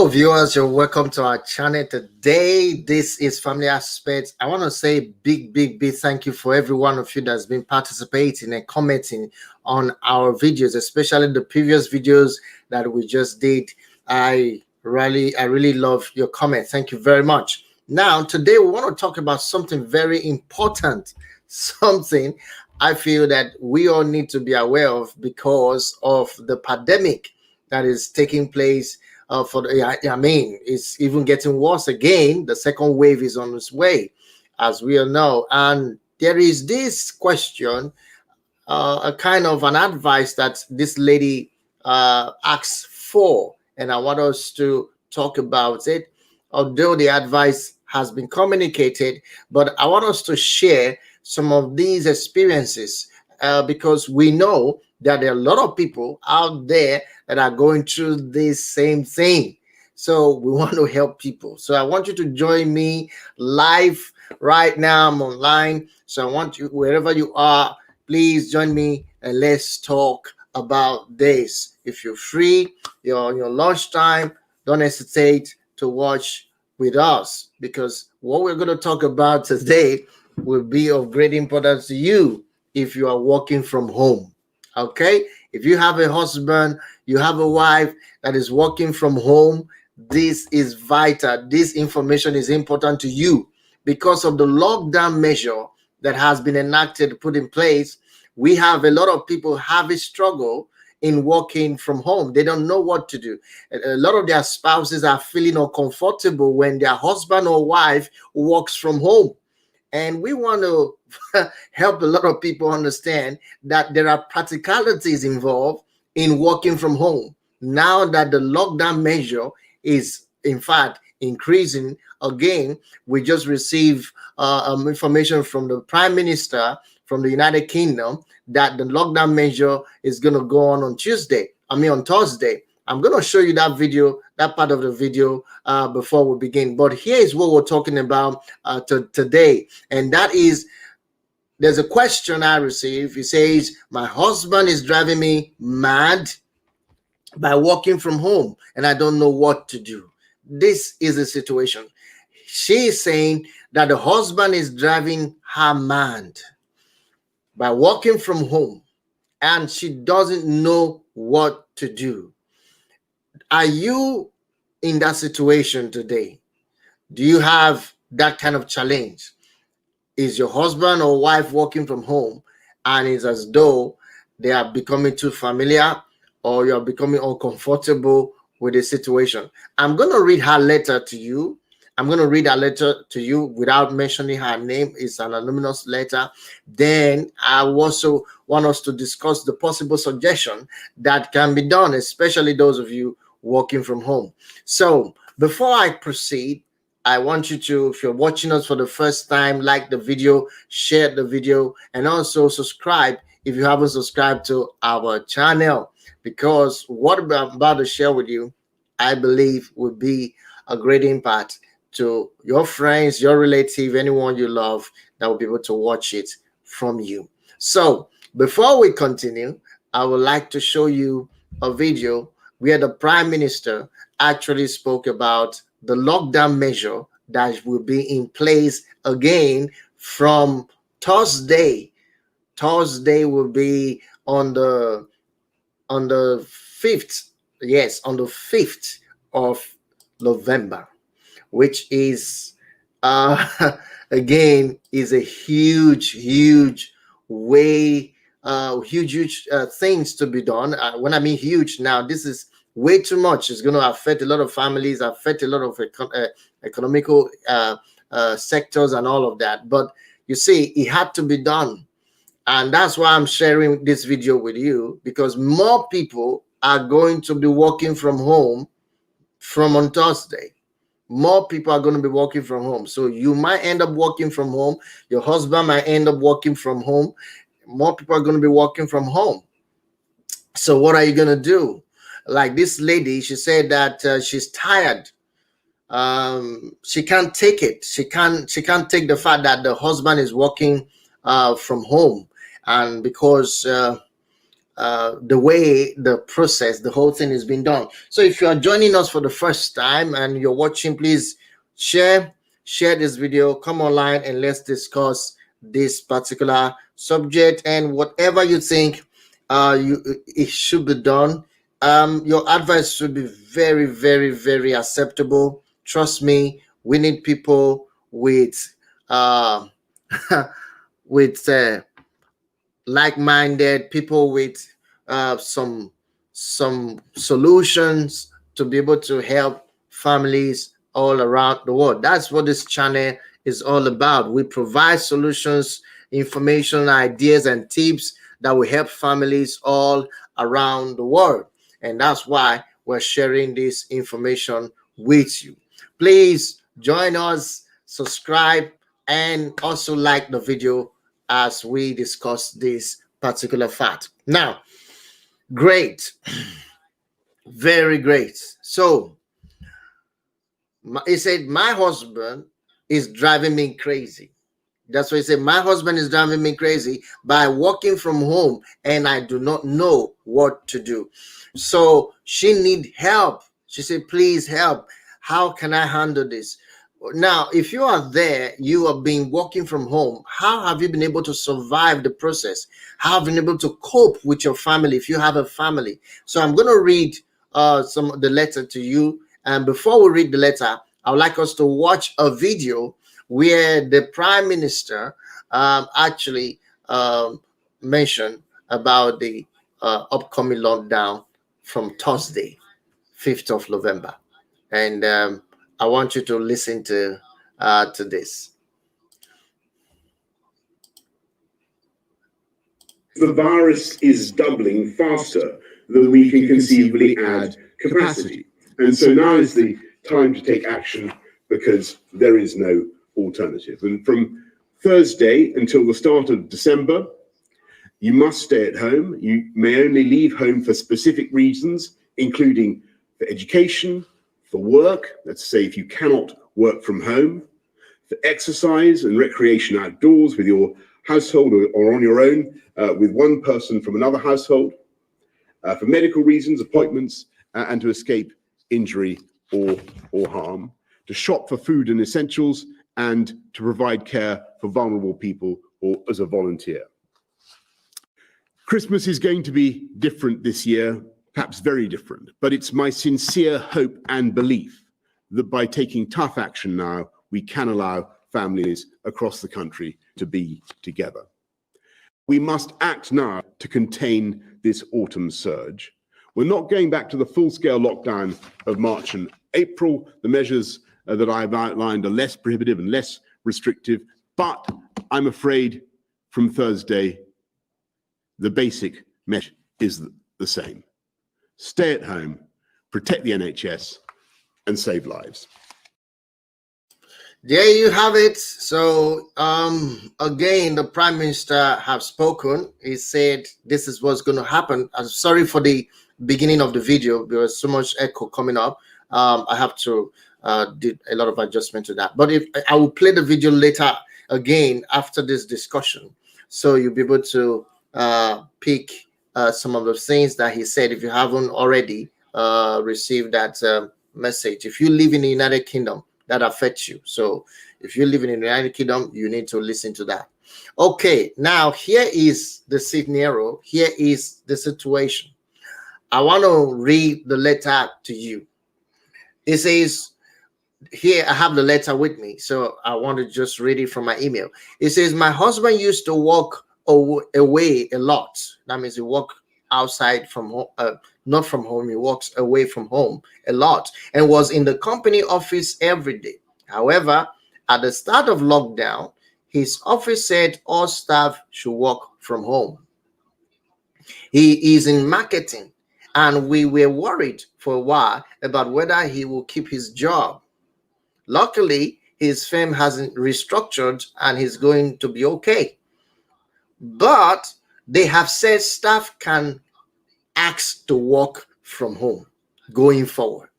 Hello, viewers. You're welcome to our channel today. This is Family Aspects. I want to say big thank you for every one of you that's been participating and commenting on our videos, especially the previous videos that we just did. I really love your comment. Thank you very much. Now, today we want to talk about something very important, something I feel that we all need to be aware of because of the pandemic that is taking place it's even getting worse again. The second wave is on its way, as we all know. And there is this question, a kind of an advice that this lady asks for, and I want us to talk about it. Although the advice has been communicated, but I want us to share some of these experiences because we know that there are a lot of people out there that are going through this same thing. So we want to help people. So I want you to join me live right now. I'm online. So I want you, wherever you are, please join me and let's talk about this. If you're free, you're on your lunchtime, don't hesitate to watch with us because what we're going to talk about today will be of great importance to you if you are working from home. Okay, if you have a husband, you have a wife that is working from home, this is vital. This information is important to you because of the lockdown measure that has been enacted, put in place. We have a lot of people have a struggle in working from home. They don't know what to do. A lot of their spouses are feeling uncomfortable when their husband or wife works from home. And we want to help a lot of people understand that there are practicalities involved in working from home. Now that the lockdown measure is, in fact, increasing again, we just received information from the Prime Minister from the United Kingdom that the lockdown measure is going to go on Thursday. I'm going to show you that video, that part of the video before we begin. But here is what we're talking about today. And that is, there's a question I received. It says, my husband is driving me mad by working from home and I don't know what to do. This is the situation. She is saying that the husband is driving her mad by working from home and she doesn't know what to do. Are you in that situation today? Do you have that kind of challenge? Is your husband or wife working from home and it's as though they are becoming too familiar or you're becoming uncomfortable with the situation? I'm going to read her letter to you. I'm going to read a letter to you without mentioning her name. It's an anonymous letter. Then I also want us to discuss the possible suggestion that can be done, especially those of you working from home. So before I proceed, I want you to, if you're watching us for the first time, like the video, share the video, and also subscribe if you haven't subscribed to our channel, because what I'm about to share with you, I believe will be a great impact to your friends, your relative, anyone you love that will be able to watch it from you. So before we continue, I would like to show you a video where the Prime Minister actually spoke about the lockdown measure that will be in place again from Thursday. Thursday will be on the 5th. Yes, on the 5th of November, which is again is a huge way, huge things to be done. When I mean huge, now this is way too much. It's going to affect a lot of families, affect a lot of economical sectors and all of that. But you see, it had to be done. And that's why I'm sharing this video with you, because more people are going to be working from home from on Thursday. More people are going to be working from home. So you might end up working from home. Your husband might end up working from home. More people are going to be working from home. So what are you going to do? Like this lady, she said that she's tired. She can't take it. She can't take the fact that the husband is working from home, and because the way the process, the whole thing is being done. So if you are joining us for the first time and you're watching, please share this video, come online and let's discuss this particular subject and whatever you think it should be done. Your advice should be very, very, very acceptable. Trust me, we need people with with like-minded people with some solutions to be able to help families all around the world. That's what this channel is all about. We provide solutions, information, ideas, and tips that will help families all around the world. And that's why we're sharing this information with you. Please join us, subscribe, and also like the video as we discuss this particular fact. Now, great, very great. So he said, my husband is driving me crazy. That's what he said. My husband is driving me crazy by working from home and I do not know what to do. So she need help. She said, please help. How can I handle this? Now, if you are there, you are being working from home. How have you been able to survive the process? How have you been able to cope with your family if you have a family? So I'm going to read some of the letter to you. And before we read the letter, I would like us to watch a video where the Prime Minister actually mentioned about the upcoming lockdown from Thursday, 5th of November. And I want you to listen to this. The virus is doubling faster than we can conceivably add capacity. And so now is the time to take action because there is no alternative. And from Thursday until the start of December, you must stay at home. You may only leave home for specific reasons, including for education, for work, let's say if you cannot work from home, for exercise and recreation outdoors with your household or on your own with one person from another household, for medical reasons, appointments, and to escape injury or harm, to shop for food and essentials, and to provide care for vulnerable people or as a volunteer. Christmas is going to be different this year, perhaps very different, but it's my sincere hope and belief that by taking tough action now, we can allow families across the country to be together. We must act now to contain this autumn surge. We're not going back to the full-scale lockdown of March and April. The measures that I've outlined are less prohibitive and less restrictive, but I'm afraid from Thursday, the basic message is the same. Stay at home, protect the NHS, and save lives. There you have it. So again, the Prime Minister have spoken. He said this is what's going to happen. I'm sorry for the beginning of the video. There was so much echo coming up. I have to do a lot of adjustment to that. But if I will play the video later again after this discussion, so you'll be able to pick some of the things that he said if you haven't already received that message. If you live in the United Kingdom, that affects you. So if you live in the United Kingdom, you need to listen to that. Okay, now here is the scenario. Here is the situation. I want to read the letter to you. It says, here I have the letter with me, so I want to just read it from my email. It says, my husband used to walk away a lot. That means he walked outside from home, not from home. He walks away from home a lot and was in the company office every day. However, at the start of lockdown, his office said all staff should work from home. He is in marketing, and we were worried for a while about whether he will keep his job. Luckily, his firm hasn't restructured and he's going to be okay. But they have said staff can ask to work from home going forward.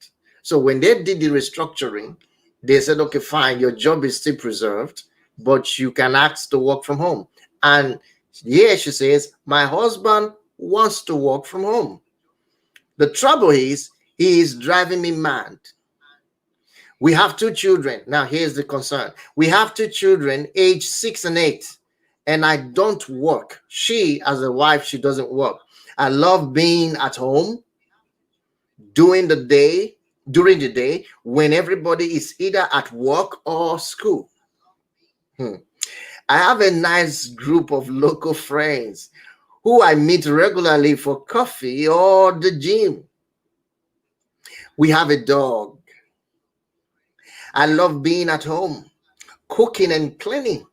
So when they did the restructuring, they said, okay, fine, your job is still preserved, but you can ask to work from home. And yeah, she says, my husband wants to work from home. The trouble is, he is driving me mad. We have two children. Now, here's the concern. We have two children, age 6 and 8, and I don't work. She, as a wife, she doesn't work. I love being at home during the day when everybody is either at work or school. I have a nice group of local friends who I meet regularly for coffee or the gym. We have a dog. I love being at home, cooking and cleaning,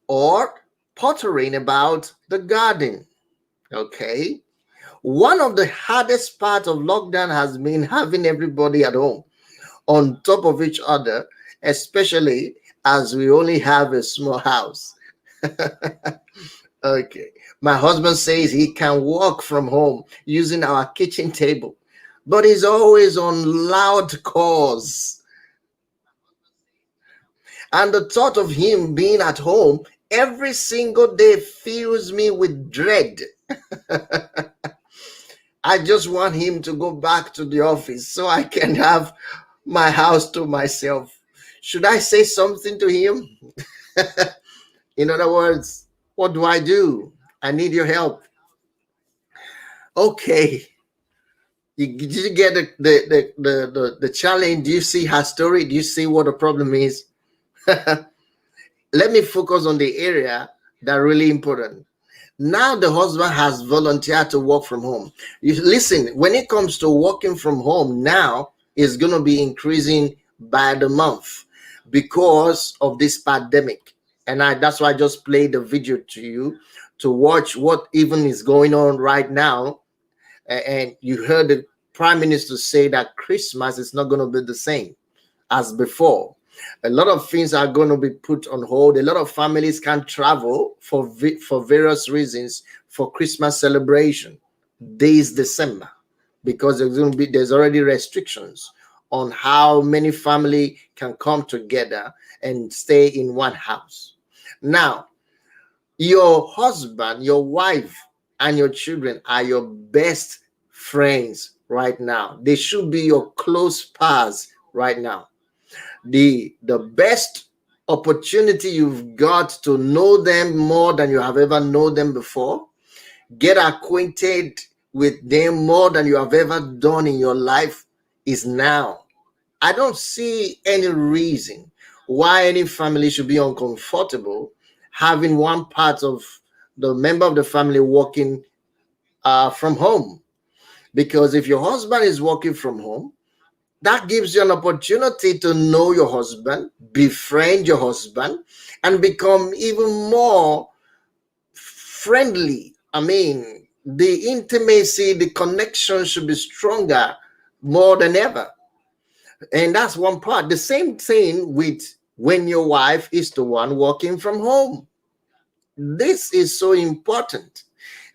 or pottering about the garden. Okay. One of the hardest parts of lockdown has been having everybody at home on top of each other, especially as we only have a small house. Okay. My husband says he can work from home using our kitchen table, but he's always on loud calls. And the thought of him being at home every single day fills me with dread. I just want him to go back to the office so I can have my house to myself. Should I say something to him? In other words, what do? I need your help. Okay. Did you get the challenge? Do you see her story? Do you see what the problem is? Let me focus on the area that are really important. Now the husband has volunteered to work from home. Listen, when it comes to working from home now, it's going to be increasing by the month because of this pandemic. And that's why I just played the video to you to watch what even is going on right now. And you heard the Prime Minister say that Christmas is not going to be the same as before. A lot of things are going to be put on hold. A lot of families can't travel for various reasons for Christmas celebration this December, because there's already restrictions on how many family can come together and stay in one house. Now, your husband, your wife, and your children are your best friends right now. They should be your close pals right now. The best opportunity you've got to know them more than you have ever known them before, get acquainted with them more than you have ever done in your life, is now. I don't see any reason why any family should be uncomfortable having one part of the member of the family working from home. Because if your husband is working from home, that gives you an opportunity to know your husband, befriend your husband, and become even more friendly. I mean, the intimacy, the connection should be stronger more than ever. And that's one part. The same thing with when your wife is the one working from home. This is so important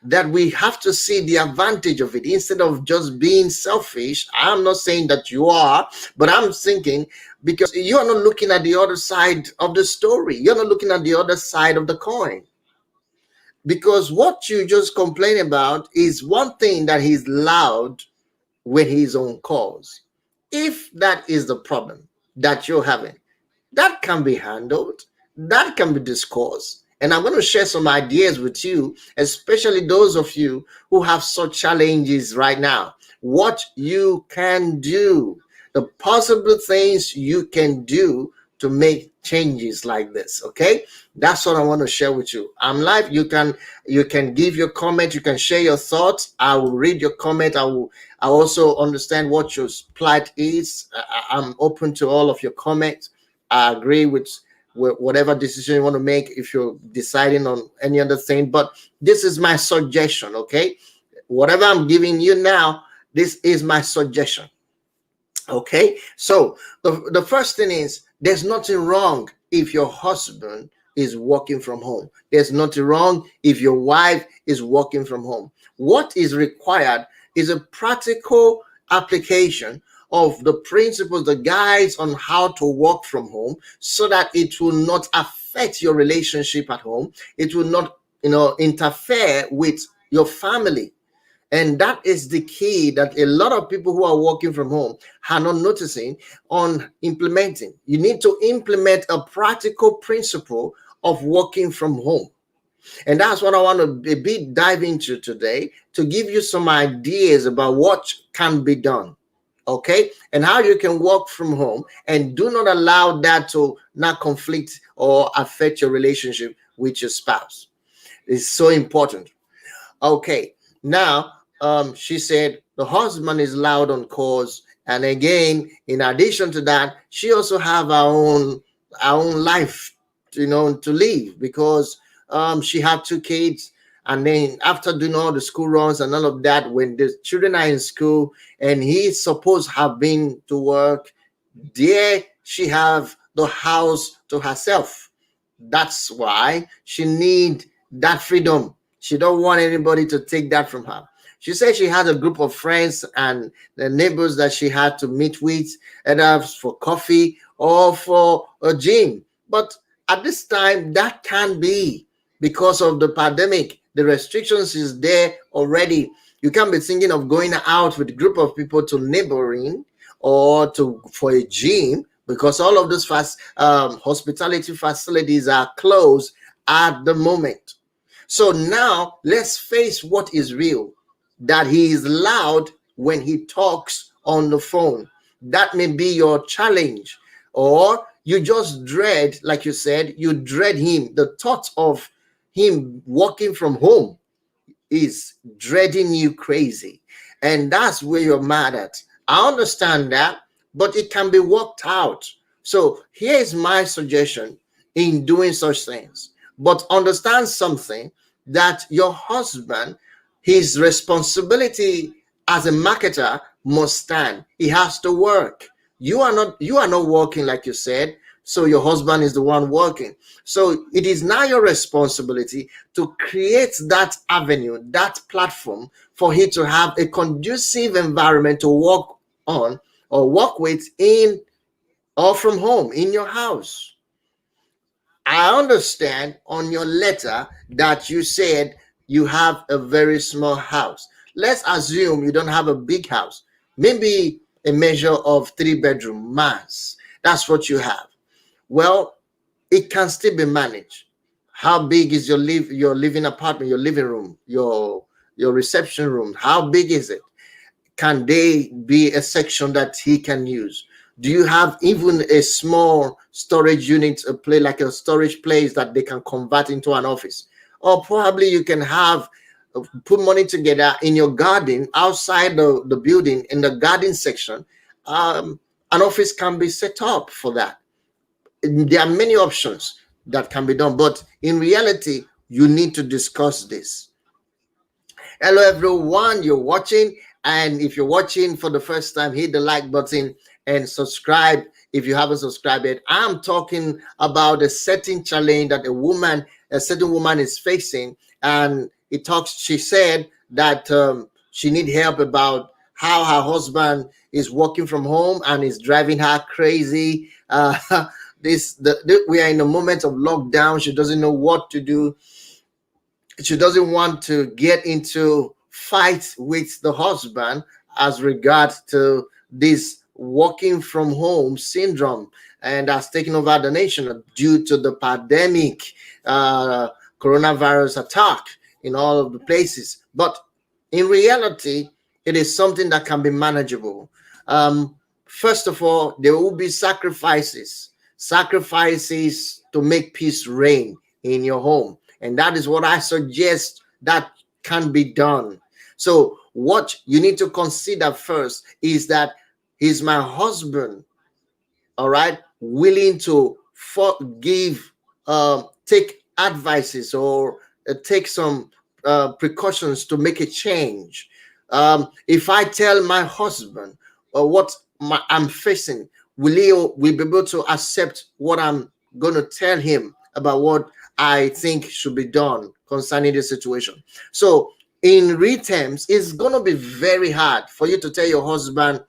that we have to see the advantage of it instead of just being selfish. I'm not saying that you are, but I'm thinking, because you're not looking at the other side of the story. You're not looking at the other side of the coin. Because what you just complain about is one thing, that he's loud when he's on calls. If that is the problem that you're having, that can be handled, that can be discussed. And I'm going to share some ideas with you, especially those of you who have such challenges right now. What you can do, the possible things you can do to make changes like this. Okay, that's what I want to share with you. I'm live. You can give your comment. You can share your thoughts. I will read your comment. I also understand what your plight is. I'm open to all of your comments. I agree with whatever decision you want to make if you're deciding on any other thing, but this is my suggestion. Okay, whatever I'm giving you now, this is my suggestion. Okay, so the first thing is, there's nothing wrong if your husband is working from home. There's nothing wrong if your wife is working from home. What is required is a practical application of the principles, the guides on how to work from home, so that it will not affect your relationship at home. It will not, interfere with your family. And that is the key that a lot of people who are working from home are not noticing on implementing. You need to implement a practical principle of working from home. And that's what I want to a bit dive into today, to give you some ideas about what can be done. Okay, and how you can work from home and do not allow that to not conflict or affect your relationship with your spouse. It's so important. Okay, now she said the husband is loud on calls, and again, in addition to that, she also have her own life, to live, because she had two kids, and then after doing all the school runs and all of that, when the children are in school and he's supposed have been to work, there she have the house to herself. That's why she need that freedom. She don't want anybody to take that from her. She said she had a group of friends and the neighbors that she had to meet with, either for coffee or for a gym. But at this time, that can't be because of the pandemic. The restrictions is there already. You can't be thinking of going out with a group of people to neighboring or to for a gym, because all of those hospitality facilities are closed at the moment. So now let's face what is real, that he is loud when he talks on the phone. That may be your challenge, or you just dread, like you said, you dread him. The thought of him working from home is dreading you crazy, and that's where you're mad at. I understand that, but it can be worked out. So here's my suggestion in doing such things. But understand something, that your husband, his responsibility as a marketer must stand. He has to work. You are not working, like you said, so your husband is the one working. So it is now your responsibility to create that avenue, that platform, for him to have a conducive environment to work on or work with in or from home in your house. I understand on your letter that you said you have a very small house. Let's assume you don't have a big house, maybe a measure of 3 bedroom max. That's what you have. Well, it can still be managed. How big is your living apartment, your living room, your reception room? How big is it? Can they be a section that he can use? Do you have even a small storage unit, a play like a storage place that they can convert into an office? Or probably you can have put money together in your garden, outside the building, in the garden section. An office can be set up for that. There are many options that can be done, but in reality, you need to discuss this. Hello, everyone. You're watching, and if you're watching for the first time, hit the like button and subscribe if you haven't subscribed yet. I'm talking about a certain challenge that a certain woman is facing, and she said that she need help about how her husband is working from home and is driving her crazy. We are in a moment of lockdown. She doesn't know what to do. She doesn't want to get into fights with the husband as regards to this working from home syndrome, and that's taken over the nation due to the pandemic, coronavirus attack in all of the places. But in reality, it is something that can be manageable. First of all, there will be sacrifices to make peace reign in your home. And that is what I suggest that can be done. So what you need to consider first is that, is my husband, all right, willing to forgive, take advices, or take some precautions to make a change? If I tell my husband what I'm facing, will be able to accept what I'm going to tell him about what I think should be done concerning the situation? So in real terms, it's going to be very hard for you to tell your husband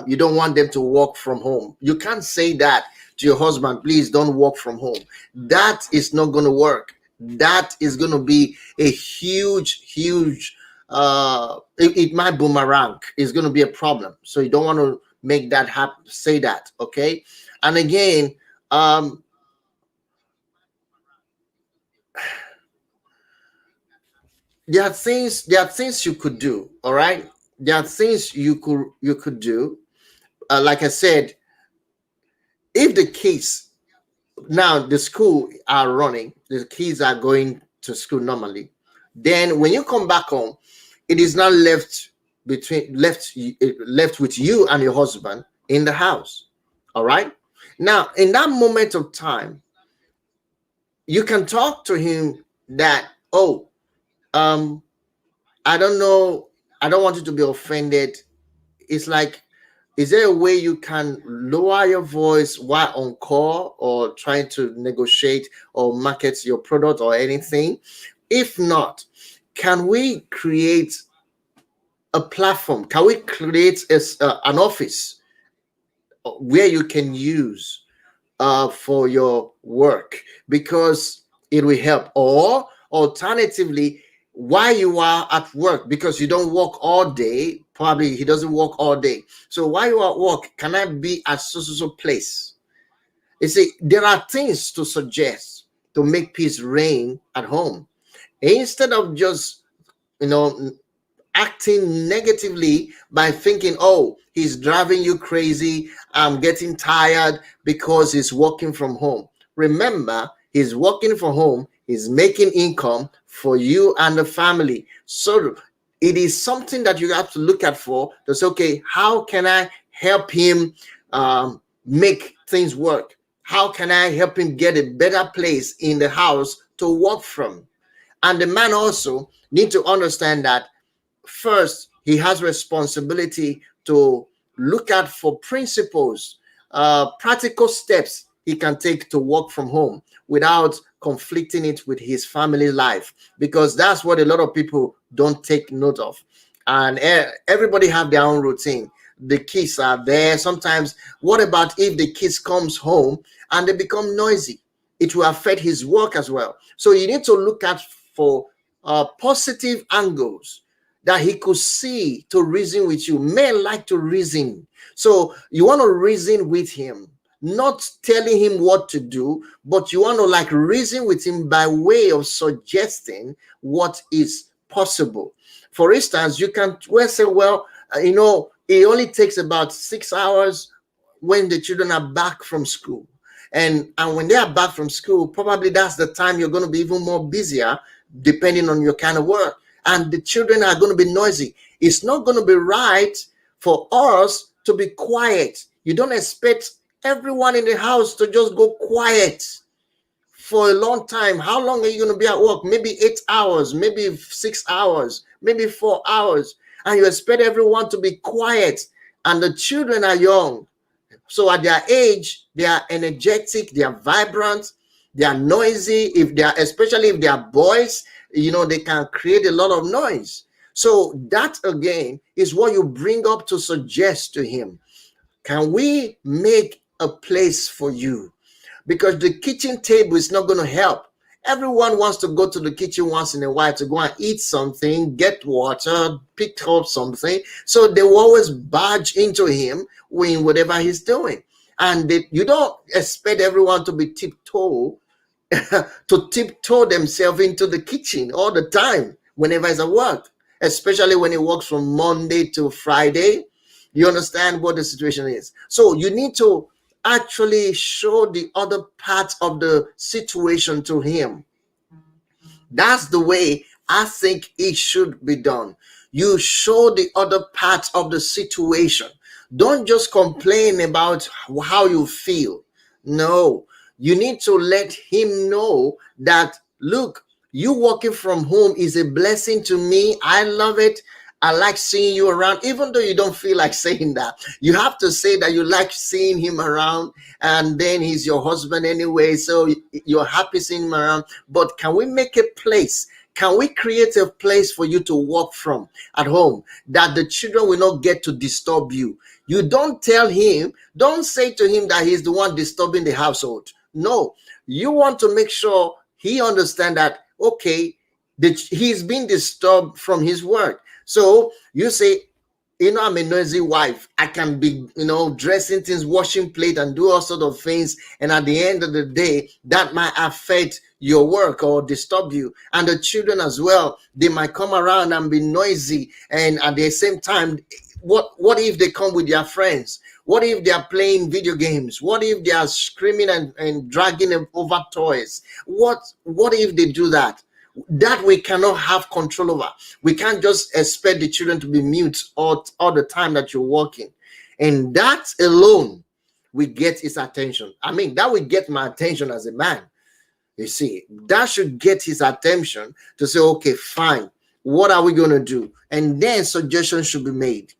you don't want them to work from home. You can't say that to your husband, please don't work from home. That is not going to work. That is going to be a huge it might boomerang. It's going to be a problem. So you don't want to make that happen. Say that, okay? And again, there are things you could do. All right, there are things you could do. Like I said, if the kids now the school are running, the kids are going to school normally. Then when you come back home, it is now left with you and your husband in the house. All right. Now, in that moment of time, you can talk to him that, oh, um, I don't know, I don't want you to be offended. It's like, is there a way you can lower your voice while on call or trying to negotiate or market your product or anything? If not, can we create a platform? Can we create an office where you can use for your work, because it will help? Or alternatively, while you are at work, because you don't work all day, probably he doesn't work all day. So while you are at work, can I be at so place? You see, there are things to suggest to make peace reign at home, instead of just, you know, acting negatively by thinking, oh, he's driving you crazy, I'm getting tired because he's working from home. Remember, he's working from home, he's making income for you and the family. So it is something that you have to look at for to say, okay, how can I help him make things work? How can I help him get a better place in the house to work from? And the man also need to understand that first he has responsibility to look at for principles, practical steps he can take to work from home without conflicting it with his family life, because that's what a lot of people don't take note of. And everybody have their own routine. The kids are there sometimes. What about if the kids comes home and they become noisy? It will affect his work as well. So you need to look at for positive angles that he could see to reason with you. Men like to reason. So you want to reason with him, not telling him what to do, but you want to like reason with him by way of suggesting what is possible. For instance, you can well say, well, it only takes about 6 hours when the children are back from school. And when they are back from school, probably that's the time you're going to be even more busier, depending on your kind of work. And the children are going to be noisy. It's not going to be right for us to be quiet. You don't expect everyone in the house to just go quiet for a long time. How long are you going to be at work? Maybe 8 hours, maybe 6 hours, maybe 4 hours. And you expect everyone to be quiet. And the children are young. So at their age, they are energetic, they are vibrant, they are noisy. Especially if they are boys, they can create a lot of noise. So that again is what you bring up to suggest to him. Can we make a place for you? Because the kitchen table is not going to help. Everyone wants to go to the kitchen once in a while to go and eat something, get water, pick up something. So they will always barge into him in whatever he's doing. And you don't expect everyone to be tiptoe themselves into the kitchen all the time whenever he's at work, especially when he works from Monday to Friday. You understand what the situation is. So you need to actually show the other part of the situation to him. That's the way I think it should be done. You show the other part of the situation. Don't just complain about how you feel. No, you need to let him know that, look, you working from home is a blessing to me. I love it. I like seeing you around, even though you don't feel like saying that. You have to say that you like seeing him around, and then he's your husband anyway, so you're happy seeing him around. But can we make a place? Can we create a place for you to work from at home that the children will not get to disturb you? You don't tell him, don't say to him that he's the one disturbing the household. No, you want to make sure he understands that, okay, He's been disturbed from his work. So you say, I'm a noisy wife. I can be, dressing things, washing plate, and do all sort of things. And at the end of the day, that might affect your work or disturb you. And the children as well, they might come around and be noisy. And at the same time, what if they come with their friends? What if they are playing video games? What if they are screaming and dragging them over toys? What if they do that? That we cannot have control over. We can't just expect the children to be mute all the time that you're working. And that alone will get his attention. I mean, that will get my attention as a man. You see, that should get his attention to say, okay, fine, what are we going to do? And then suggestions should be made.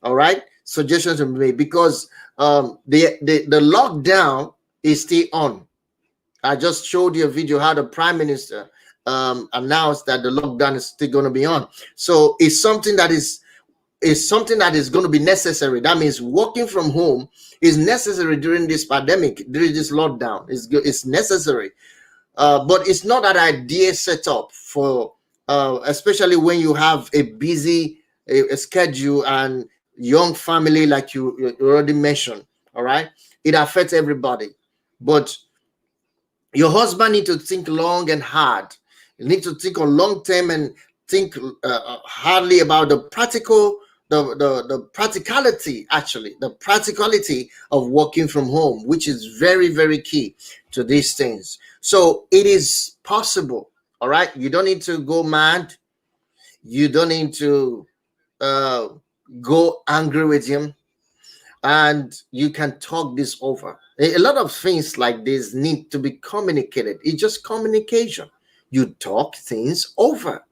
All right, suggestions should be made, because the lockdown is still on. I just showed you a video how the Prime Minister announced that the lockdown is still going to be on. So it's something that is going to be necessary. That means working from home is necessary during this pandemic, during this lockdown. It's necessary, but it's not an ideal setup for, especially when you have a busy a schedule and young family, like you already mentioned. All right, it affects everybody, but your husband needs to think long and hard. You need to think on long term and think hardly about the practicality, actually, the practicality of working from home, which is very, very key to these things. So it is possible. All right, you don't need to go mad. You don't need to go angry with him, and you can talk this over. A lot of things like this need to be communicated. It's just communication. You talk things over.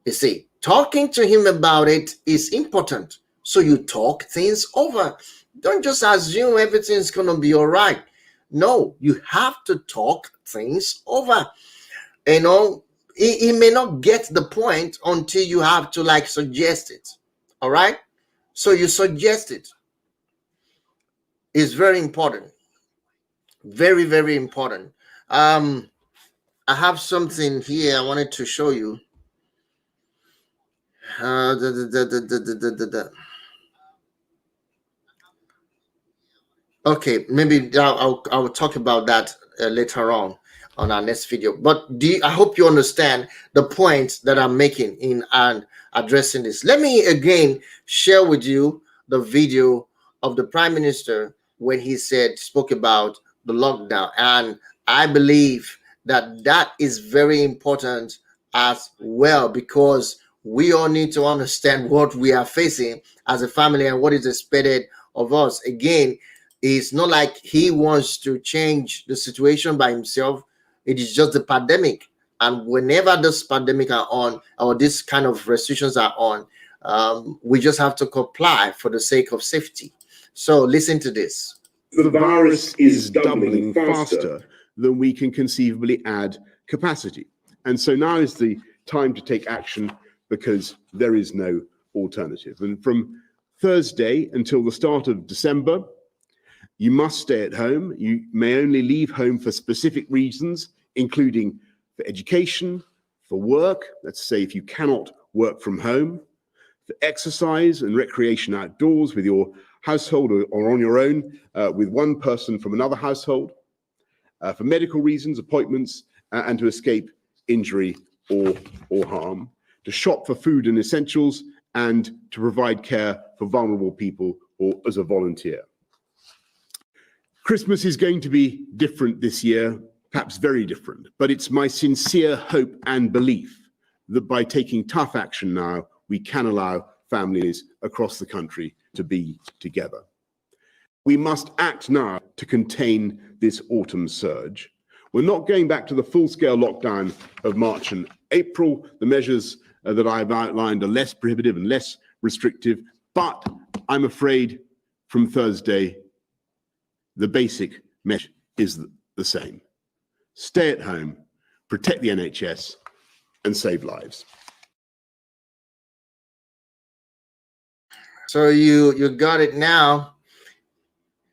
You see, talking to him about it is important. So you talk things over. Don't just assume everything's going to be all right. No, you have to talk things over. He may not get the point until you have to suggest it. All right? So you suggest it. It's very important. Very, very important. I have something here I wanted to show you. Okay, maybe I'll talk about that later on our next video. But I hope you understand the point that I'm making in addressing this. Let me again share with you the video of the Prime Minister when he spoke about the lockdown, and I believe that is very important as well, because we all need to understand what we are facing as a family and what is expected of us. Again, it's not like he wants to change the situation by himself. It is just the pandemic, and whenever this pandemic are on, or this kind of restrictions are on, we just have to comply for the sake of safety. So listen to this. The virus is doubling faster than we can conceivably add capacity. And so now is the time to take action, because there is no alternative. And from Thursday until the start of December, you must stay at home. You may only leave home for specific reasons, including for education, for work. Let's say if you cannot work from home, for exercise and recreation outdoors with your household, or on your own with one person from another household, for medical reasons, appointments, and to escape injury or harm, to shop for food and essentials, and to provide care for vulnerable people or as a volunteer. Christmas is going to be different this year, perhaps very different, but it's my sincere hope and belief that by taking tough action now, we can allow families across the country to be together. We must act now to contain this autumn surge. We're not going back to the full-scale lockdown of March and April. The measures that I've outlined are less prohibitive and less restrictive, but I'm afraid from Thursday, the basic measure is the same. Stay at home, protect the NHS, and save lives. So you got it now.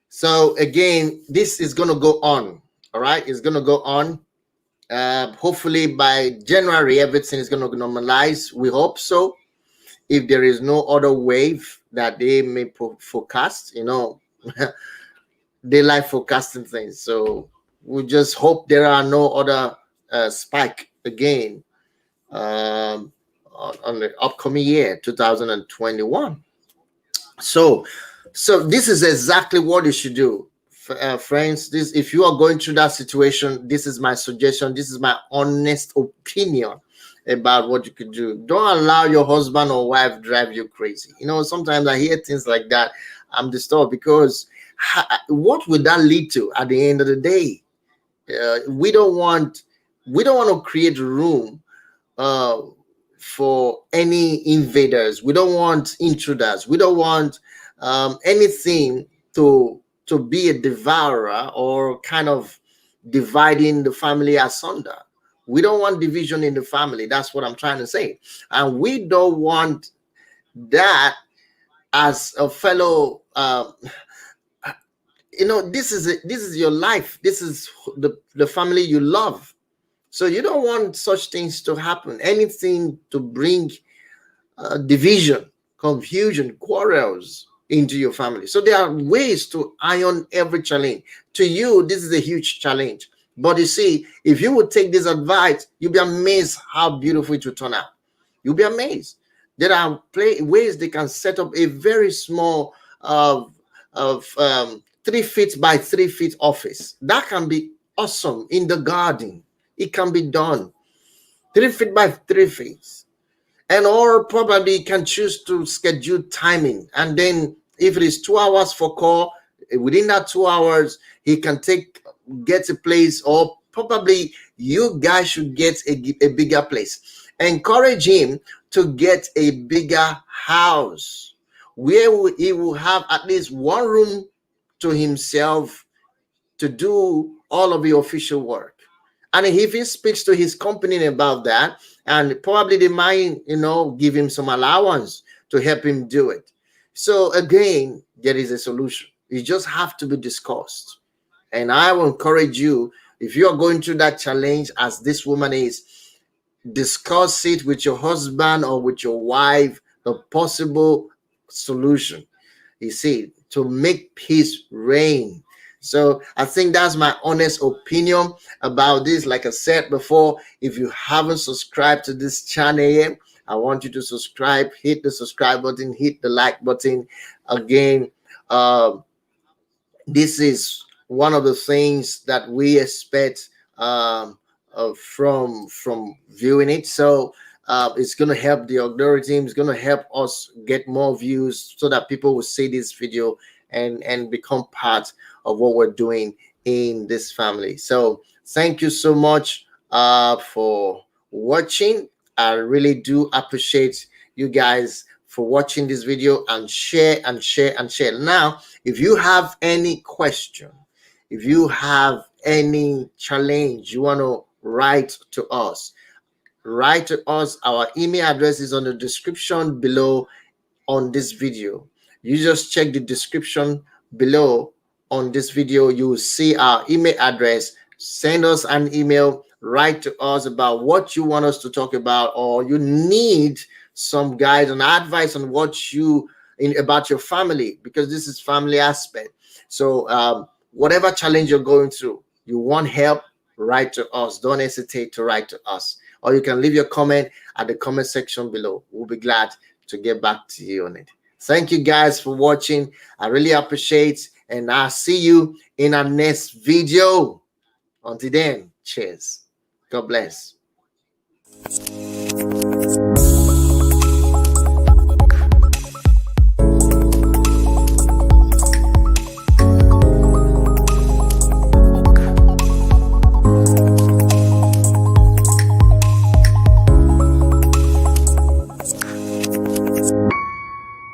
So again, this is going to go on. All right, it's going to go on. Hopefully by January, everything is going to normalize. We hope so. If there is no other wave that they may forecast, they like forecasting things. So we just hope there are no other spike again on the upcoming year, 2021. So this is exactly what you should do, friends. This, if you are going through that situation, this is my suggestion. This is my honest opinion about what you could do. Don't allow your husband or wife drive you crazy. Sometimes I hear things like that. I'm disturbed because what would that lead to at the end of the day? We don't want to create room for any invaders. We don't want intruders. We don't want anything to be a devourer or kind of dividing the family asunder. We don't want division in the family. That's what I'm trying to say. And we don't want that as a fellow. This is your life. This is the family you love. So you don't want such things to happen. Anything to bring division, confusion, quarrels into your family. So there are ways to iron every challenge. To you, this is a huge challenge. But you see, if you would take this advice, you'll be amazed how beautiful it will turn out. You'll be amazed. There are ways they can set up a very small 3 feet by 3 feet office. That can be awesome in the garden. It can be done 3 feet by 3 feet. And or probably can choose to schedule timing. And then if it is 2 hours for call, within that 2 hours, he can get a place, or probably you guys should get a bigger place. Encourage him to get a bigger house where he will have at least one room to himself to do all of the official work. And if he speaks to his company about that, and probably they might, give him some allowance to help him do it. So again, there is a solution. It just have to be discussed. And I will encourage you, if you are going through that challenge as this woman is, discuss it with your husband or with your wife, the possible solution, you see, to make peace reign. So I think that's my honest opinion about this. Like I said before, if you haven't subscribed to this channel, I want you to subscribe, hit the subscribe button, hit the like button. Again, this is one of the things that we expect from viewing it. So it's going to help the algorithm. It's going to help us get more views so that people will see this video and become part of what we're doing in this family. So thank you so much for watching. I really do appreciate you guys for watching this video, and share and share and share. Now, if you have any question, if you have any challenge you want to write to us, write to us. Our email address is on the description below on this video. You just check the description below on this video. You will see our email address. Send us an email, write to us about what you want us to talk about, or you need some guidance and advice on what about your family, because this is family aspect. So whatever challenge you're going through, you want help, write to us. Don't hesitate to write to us, or you can leave your comment at the comment section below. We'll be glad to get back to you on it. Thank you guys for watching. I really appreciate, and I'll see you in our next video. Until then, cheers. God bless.